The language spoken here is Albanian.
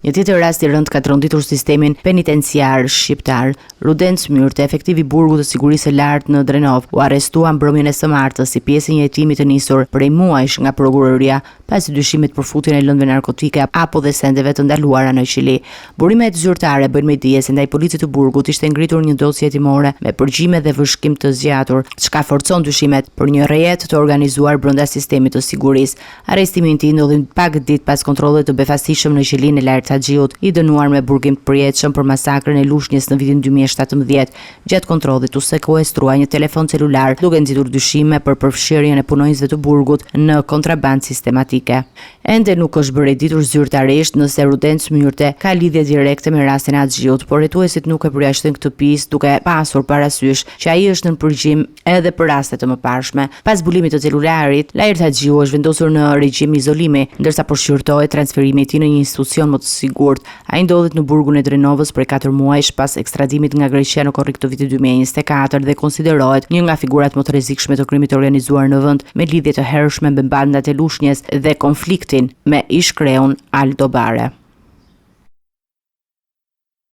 Një tjetër rast i rënd ka tronditur sistemin penitenciar shqiptar. Rudenc Myrte, efektiv i burgut të sigurisë së lartë në Drenov, u arrestua mbrëmjen e së martës si pjesë e një hetimi të nisur prej muajsh nga prokuroria pasi dyshimit për futjen e lëndëve narkotike apo dhe sendeve të ndaluara në Qili. Burimet zyrtare bëjnë me dije se ndaj policisë të burgut ishte ngritur një dosje hetimore me përgjime dhe vëshkim të zgjatur, çka forcon dyshimet për një rrjet të organizuar brenda sistemit të sigurisë. Arrestimi i tij ndodhi pak ditë pas kontrollit të befasishëm në Qilinë e Lart Haxhiut, i dënuar me burgim të përjetshëm për masakrën e Lushnjës në vitin 2017. Gjatë kontrollit u sekuestrua një telefon celular, duke nxitur dyshime për përfshirjen e punonjësve të burgut në kontrabandë sistematike. Ende nuk është bërë ditur zyrtarisht nëse Rudenc Myrte ka lidhje direkte me rastin e Haxhiut, por hetuesit nuk e përjashtojnë këtë pistë, duke pasur parasysh që ai është në përgjim edhe për raste të mëparshme. Pas zbulimit të celularit, Lart Haxhiu është vendosur në regjim izolimi, ndërsa po shqyrtohet transferimi i tij në një institucion më të sigurt. Ai ndodhet në burgun e Drenovës për 4 muajsh pas ekstradimit nga Greqia në korrik të vitit 2024 dhe konsiderohet një nga figurat më të rrezikshme të krimit të organizuar në vend, me lidhje të hershme me bandat e Lushnjës dhe konfliktin me ish kreun Aldo Bare.